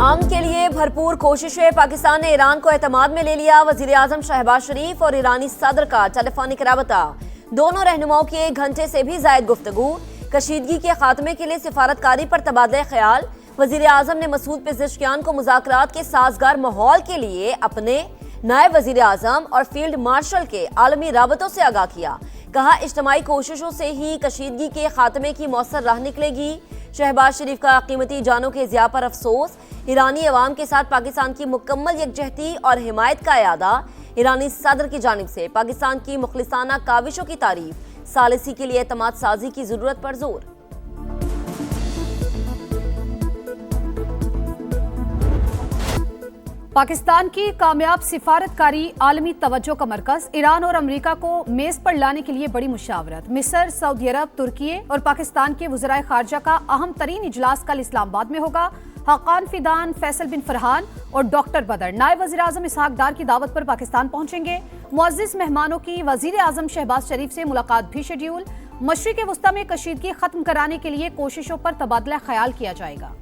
अमन के लिए भरपूर कोशिशें। पाकिस्तान ने ईरान को एतमाद में ले लिया। वजीर आजम शहबाज शरीफ और ईरानी सदर का टेलीफोनिक राबता। दोनों रहनुमाओं की 1 घंटे से भी ज्यादा गुफ्तगू। कशीदगी के खात्मे के लिए सिफारतकारी पर तबादला ख्याल। वजीर आजम ने मसूद पेज़ेशकियान को मुज़ाकरात के साजगार माहौल के लिए अपने नायब वजीर आजम और फील्ड मार्शल के आलमी राबतों से आगाह किया। कहा, इज्तिमाई कोशिशों से ही कशीदगी के खात्मे की मौसर राह निकलेगी। शहबाज शरीफ का कीमती जानों के ज़िया पर अफसोस। ईरानी अवाम के साथ पाकिस्तान की मुकम्मल यकजहती और हिमायत का इरादा। ईरानी सदर की जानिब से पाकिस्तान की मुखलिसाना काविशों की तारीफ। सालिसी के लिए एतमाद साजी की जरूरत पर जोर। पाकिस्तान की कामयाब सिफारतकारी आलमी तवज्जो का मरकज। ईरान और अमेरिका को मेज पर लाने के लिए बड़ी मुशावरत। मिस्र, सऊदी अरब, तुर्की और पाकिस्तान के वज़राए खारजा का अहम तरीन इजलास कल इस्लामाबाद में होगा। हक़ान फिदान, फैसल बिन फरहान और डॉक्टर बदर नायब वज़ीर आज़म इसहाक डार की दावत पर पाकिस्तान पहुंचेंगे। मुअज़्ज़िज़ मेहमानों की वज़ीर आज़म शहबाज शरीफ से मुलाकात भी शेड्यूल। मशरिक़ वस्ता में कशीदगी खत्म कराने के लिए कोशिशों पर तबादला ख्याल किया जाएगा।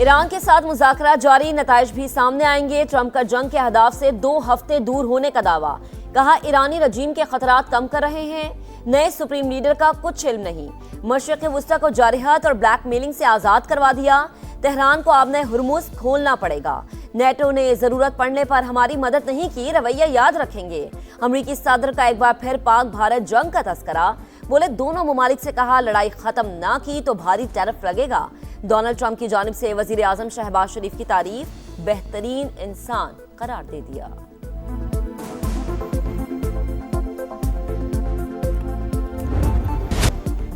ईरान के साथ मुज़ाकरात जारी, नताइज भी सामने आएंगे। ट्रंप का जंग के अहदाफ से 2 हफ्ते दूर होने का दावा। कहा, ईरानी रजीम के खतरात कम कर रहे हैं। नए सुप्रीम लीडर का कुछ इल्म नहीं। मशरिक़ वस्ता को जारहात और ब्लैकमेलिंग से आज़ाद करवा दिया। तेहरान को आबने हुर्मुज़ खोलना पड़ेगा। नेटो ने जरूरत पड़ने पर हमारी मदद नहीं की, रवैया याद रखेंगे। अमरीकी सदर का एक बार फिर पाक भारत जंग का तस्करा। बोले, दोनों ममालिक से कहा, लड़ाई खत्म ना की तो भारी टैरिफ लगेगा। डोनाल्ड ट्रंप की जानिब से वजीर आजम शहबाज शरीफ की तारीफ। बेहतरीन इंसान करार दे दिया।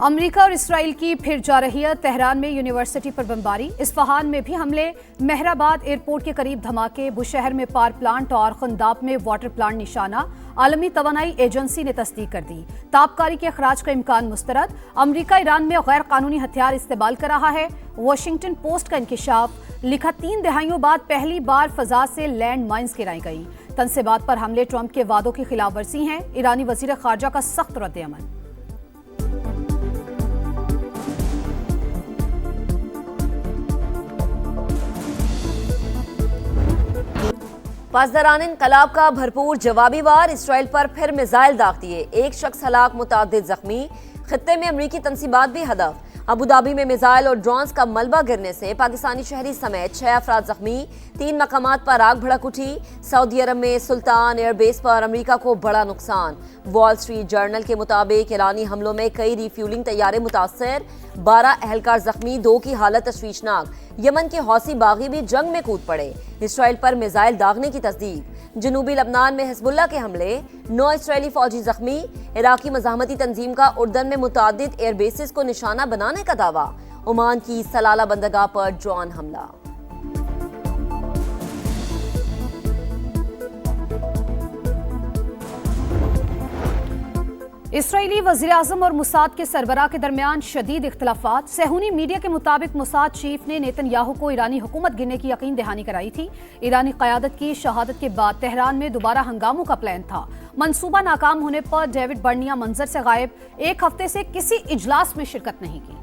अमेरिका और इसराइल की फिर जा रही है। तेहरान में यूनिवर्सिटी पर बमबारी, इस्फहान में भी हमले, मेहराबाद एयरपोर्ट के करीब धमाके, बुशहर में पावर प्लांट और खंदाब में वाटर प्लांट निशाना। आलमी तवानाई एजेंसी ने तस्दीक कर दी। ताबकारी के अखराज का इम्कान मुस्तरद। अमेरिका ईरान में गैर कानूनी हथियार इस्तेमाल कर रहा है। वाशिंगटन पोस्ट का इंकिशाफ। लिखा, 3 दहाइयों बाद पहली बार फजा से लैंड माइन्स गिराई गई। तनसीबात पर हमले ट्रंप के वादों की खिलाफ वर्जी है। ईरानी वजीर खारजा का सख्त रद्द-ए-अमल। पासदारान इनकलाब का भरपूर जवाबी वार। इसराइल पर फिर मिसाइल दाग दिए। 1 शख्स हलाक, मुतादिद जख्मी। खित्ते में अमरीकी तनसीबात भी हदफ। अबूधाबी में मिसाइल और ड्रोन्स का मलबा गिरने से पाकिस्तानी शहरी समेत 6 अफराद जख्मी। 3 मकामात पर आग भड़क उठी। सऊदी अरब में सुल्तान एयरबेस पर अमरीका को बड़ा नुकसान। वॉल स्ट्रीट जर्नल के मुताबिक ईरानी हमलों में कई रिफ्यूलिंग तैयारे मुतासर। 12 अहलकार जख्मी, 2 की हालत तशवीशनाक। यमन के हौसी बागी भी जंग में कूद पड़े। इसराइल पर मिसाइल दागने की तस्दीक। जनूबी लबनान में हिजबुल्लाह के हमले, 9 इसराइली फौजी जख्मी। इराकी मज़ाहमती तंजीम का उर्दन में मुतादिद एयरबेसिस को निशाना बनाने का दावा। ओमान की सलाला बंदरगाह पर ड्रोन हमला। इसराइली वज़ीर आज़म और मुसाद के सरबराह के दरमियान शदीद इख्तलाफात। सेहूनी मीडिया के मुताबिक मुसाद चीफ ने नेतन्याहू को ईरानी हुकूमत गिरने की यकीन दहानी कराई थी। ईरानी क़यादत की शहादत के बाद तेहरान में दोबारा हंगामों का प्लान था। मंसूबा नाकाम होने पर डेविड बर्निया मंजर से गायब। 1 हफ्ते से किसी इजलास में शिरकत नहीं की।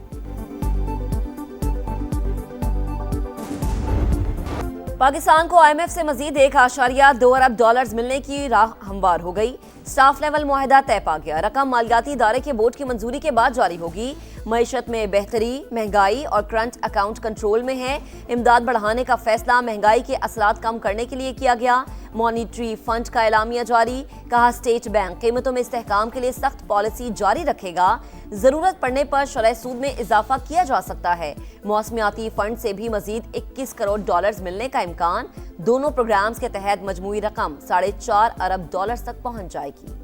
पाकिस्तान को IMF से मजीद 1.2 अरब डॉलर्स मिलने की राह हमवार हो गई। स्टाफ लेवल मुआहदा तय पा गया। रकम मालियाती इदारे के बोर्ड की मंजूरी के बाद जारी होगी। मईशत में बेहतरी, महंगाई और करंट अकाउंट कंट्रोल में है। इमदाद बढ़ाने का फैसला महंगाई के असरात कम करने के लिए किया गया। मॉनिटरी फंड का एलामिया जारी। कहा, स्टेट बैंक कीमतों में इस्तेहकाम के लिए सख्त पॉलिसी जारी रखेगा। जरूरत पड़ने पर शरह सूद में इजाफा किया जा सकता है। मौसमियाती फंड से भी मजीद 21 करोड़ डॉलर्स मिलने का इम्कान। दोनों प्रोग्राम्स के तहत मजमूई रकम 4.5 अरब डॉलर्स तक पहुंच जाएगी।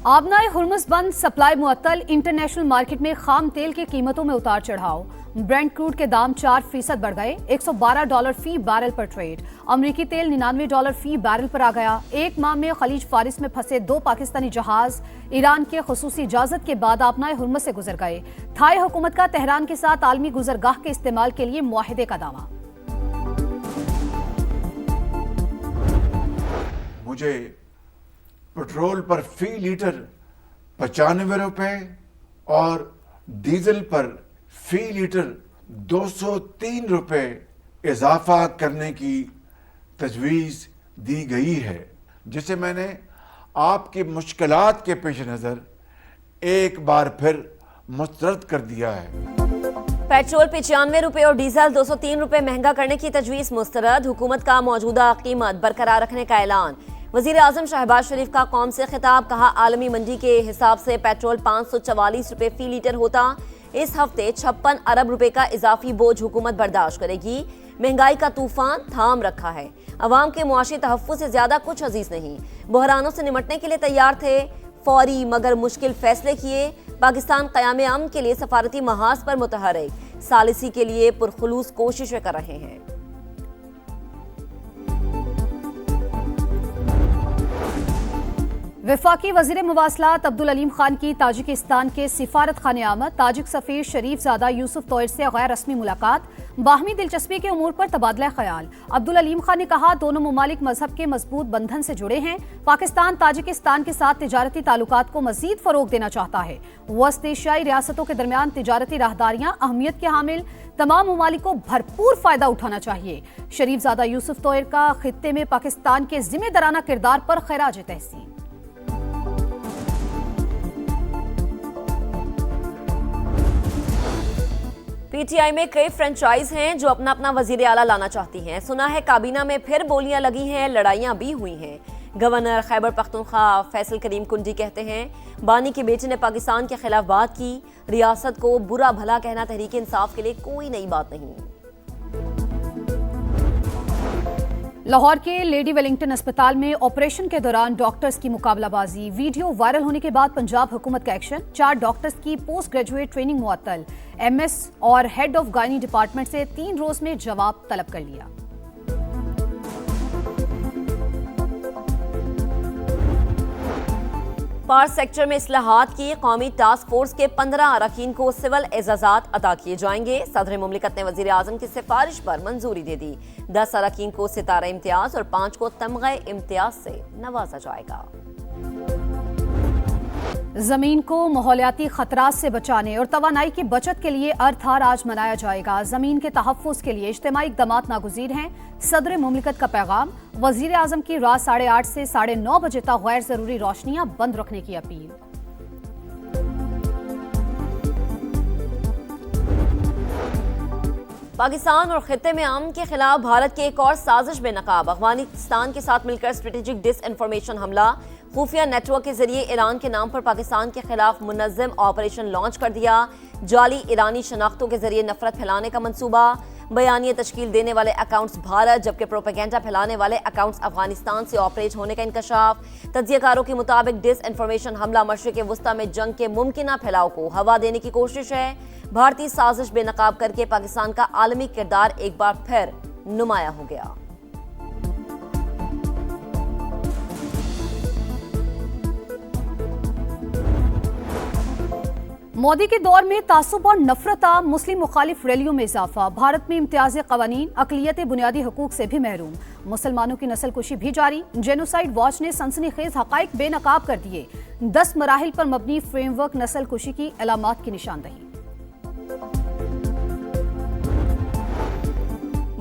आबनाए हुर्मुज़ बंद, सप्लाई मुअत्तल। इंटरनेशनल मार्केट में खाम तेल की कीमतों में उतार चढ़ाव। ब्रेंट क्रूड के दाम 4% बढ़ गए। $112 फी बैरल पर ट्रेड। अमरीकी तेल $99 फी बैरल पर आ गया। 1 माह में खलीज फारिस में फंसे 2 पाकिस्तानी जहाज ईरान के खुसूसी इजाजत के बाद आबनाए हुर्मुज़ से गुजर गए। थाई हुकूमत का तेहरान के साथ आलमी गुजरगाह के इस्तेमाल के लिए मुआहिदे का दावा। मुझे पेट्रोल पर फी लीटर 95 रुपए और डीजल पर फी लीटर 203 रुपए इजाफा करने की तजवीज़ दी गई है, जिसे मैंने आपकी मुश्किलात के पेश नज़र एक बार फिर मुस्तरद कर दिया है। पेट्रोल 95 रुपए और डीजल 203 रुपए महंगा करने की तजवीज़ मुस्तरद। हुकूमत का मौजूदा कीमत बरकरार रखने का ऐलान। वज़ीर आज़म शहबाज शरीफ का कौम से खिताब। कहा, आलमी मंडी के हिसाब से पेट्रोल 544 रुपए फी लीटर होता। इस हफ्ते 56 अरब रुपए का इजाफी बोझ हुकूमत बर्दाश्त करेगी। महंगाई का तूफान थाम रखा है। अवाम के मुआशी तहफ़्फ़ुज़ से ज्यादा कुछ अजीज नहीं। बहरानों से निमटने के लिए तैयार थे, फौरी मगर मुश्किल फैसले किए। पाकिस्तान क़याम अमन के लिए सफारती महाज पर मुतहर्रिक, सालिसी के लिए पुरखुलूस कोशिशें कर रहे हैं। वफाकी वज़ीर मुवासलात अब्दुल अलीम खान की ताजिकिस्तान के सिफारत खाने आमद। ताजिक सफ़ीर शरीफजादा यूसुफ तोयर से गैर रस्मी मुलाकात। बाहमी दिलचस्पी के उमूर पर तबादला ख्याल। अब्दुल अलीम खान ने कहा, दोनों ममालिक मजहब के मजबूत बंधन से जुड़े हैं। पाकिस्तान ताजिकिस्तान के साथ तिजारती ताल्लुकात को मजीद फरोग देना चाहता है। वस्त एशियाई रियासतों के दरमियान तिजारती राहदारियां अहमियत के हामिल, तमाम ममालिक को भरपूर फायदा उठाना चाहिए। शरीफजादा यूसुफ तोयर का खित्ते में पाकिस्तान के जिम्मेदाराना किरदार पर खैराज तहसीन। पीटीआई में कई फ्रेंचाइज हैं जो अपना अपना वजीर आला लाना चाहती हैं। सुना है काबीना में फिर बोलियां लगी हैं, लड़ाइयां भी हुई हैं। गवर्नर खैबर पख्तूनख्वा फैसल करीम कुंडी कहते हैं, बानी के बेटे ने पाकिस्तान के खिलाफ बात की। रियासत को बुरा भला कहना तहरीक इंसाफ के लिए कोई नई बात नहीं। लाहौर के लेडी वेलिंगटन अस्पताल में ऑपरेशन के दौरान डॉक्टर्स की मुकाबलाबाजी। वीडियो वायरल होने के बाद पंजाब हुकूमत का एक्शन। 4 डॉक्टर्स की पोस्ट ग्रेजुएट ट्रेनिंग मुअत्तल। एमएस और हेड ऑफ गायनी डिपार्टमेंट से 3 रोज में जवाब तलब कर लिया। पार्स सेक्टर में इस्लाहात की कौमी टास्क फोर्स के 15 अरकान को सिविल एजाजात अता किए जाएंगे। सदर मुमलिकत ने वजीर आजम की सिफारिश पर मंजूरी दे दी। 10 अरकान को सितारा इम्तियाज और 5 को तमग़े इम्तियाज से नवाजा जाएगा। जमीन को माहौलियाती खतरात से बचाने और तवानाई की बचत के लिए अर्थ आज मनाया जाएगा। जमीन के तहफ़्फ़ुज़ के लिए इज्तिमाई इक़दामात नागुज़ीर हैं। सदर मुमलिकत का पैगाम। वज़ीर आज़म की रात 8:30 से 9:30 बजे तक गैर ज़रूरी रोशनियां बंद रखने की अपील। पाकिस्तान और खित्ते में अमन के खिलाफ भारत की एक और साजिश बेनकाब। अफगानिस्तान के साथ मिलकर स्ट्रेटेजिक डिसइंफॉर्मेशन हमला। खुफिया नेटवर्क के जरिए ईरान के नाम पर पाकिस्तान के खिलाफ मुनज़्ज़म ऑपरेशन लॉन्च कर दिया। जाली ईरानी शनाख्तों के जरिए नफरत फैलाने का मंसूबा। बयानिया तश्कील देने वाले अकाउंट्स भारत, जबकि प्रोपेगेंडा फैलाने वाले अकाउंट्स अफगानिस्तान से ऑपरेट होने का इंकशाफ। तज्ज़ियाकारों के मुताबिक डिसइंफॉर्मेशन हमला मशरिक़ वुस्ता में जंग के मुमकिना फैलाव को हवा देने की कोशिश है। भारतीय साजिश बेनकाब करके पाकिस्तान का आलमी किरदार एक बार फिर नुमाया हो गया। मोदी के दौर में तासुब और नफरत, मुस्लिम मुखालिफ रैलियों में इजाफा। भारत में इम्तियाजी कवानीन, अक़लियत बुनियादी हकूक से भी महरूम। मुसलमानों की नस्लकुशी भी जारी। जेनोसाइड वॉच ने सनसनीखेज हक़ाइक़ बेनकाब कर दिए। 10 मराहिल पर मबनी फ्रेमवर्क नस्लकुशी की अलामात की निशानदही।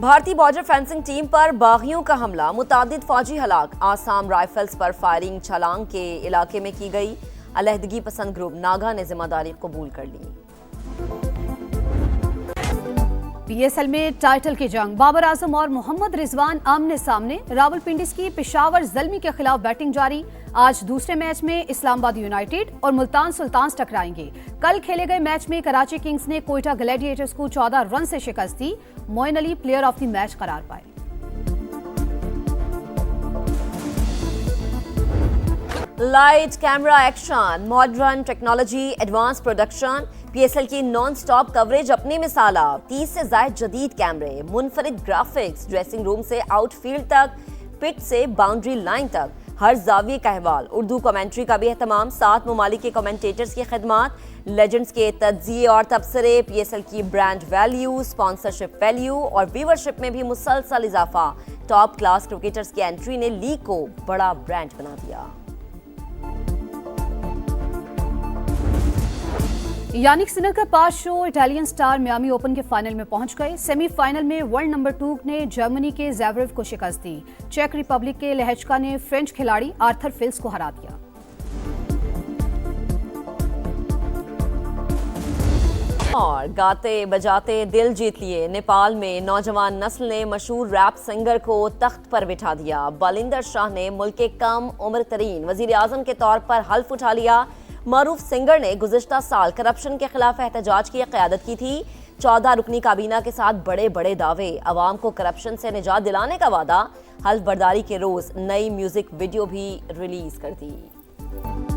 भारतीय बॉर्डर फेंसिंग टीम पर बागियों का हमला। मुतादिद फौजी हलाक। आसाम राइफल्स पर फायरिंग छलांग के इलाके में की गई। अलहदगी पसंद ग्रुप नागा ने जिम्मेदारी कबूल कर ली। पीएसएल में टाइटल की जंग। बाबर आजम और मोहम्मद रिजवान आमने सामने। रावलपिंडी की पेशावर ज़ल्मी के खिलाफ बैटिंग जारी। आज दूसरे मैच में इस्लामाबाद यूनाइटेड और मुल्तान सुल्तान्स टकराएंगे। कल खेले गए मैच में कराची किंग्स ने कोयटा ग्लैडिएटर्स को 14 रन से शिकस्त दी। Moeen Ali player of the match करार पाए। Light camera action, modern technology, advance production. PSL की नॉन स्टॉप कवरेज अपनी मिसाला। 30 से ज्यादा जदीद कैमरे, मुनफरिद ग्राफिक्स, ड्रेसिंग रूम से आउटफील्ड तक, पिच से बाउंड्री लाइन तक, हर जाविये का अहवाल, उर्दू कमेंट्री का भी एहतमाम, 7 ममालिक के कमेंटेटर्स की खिदमात, लेजेंड्स के तज्जिए और तबसरे, PSL की ब्रांड वैल्यू, स्पॉन्सरशिप वैल्यू और व्यूवरशिप में भी मुसलसल इजाफा। टॉप क्लास क्रिकेटर्स की एंट्री ने लीग को बड़ा ब्रांड बना दिया। यानिक सिनर का 5 show Italian star Miami open के फाइनल में पहुंच गए। सेमीफाइनल में वर्ल्ड नंबर 2 ने जर्मनी के ज़ेवरेव को शिकस्त दी। चेक रिपब्लिक के लहचका ने फ्रेंच खिलाड़ी आर्थर फिल्स को हरा दिया। और गाते बजाते दिल जीत लिए, नेपाल में नौजवान नस्ल ने मशहूर रैप सिंगर को तख्त पर बिठा दिया। बलिंदर शाह ने मुल्क के कम उम्र तरीन वजीर आजम के तौर पर हल्फ उठा लिया। मारूफ सिंगर ने गुज़िश्ता साल करप्शन के खिलाफ एहतजाज की क़यादत की थी। 14 रुकनी काबीना के साथ बड़े बड़े दावे, अवाम को करप्शन से निजात दिलाने का वादा। हल्फ बर्दारी के रोज नई म्यूजिक वीडियो भी रिलीज कर दी।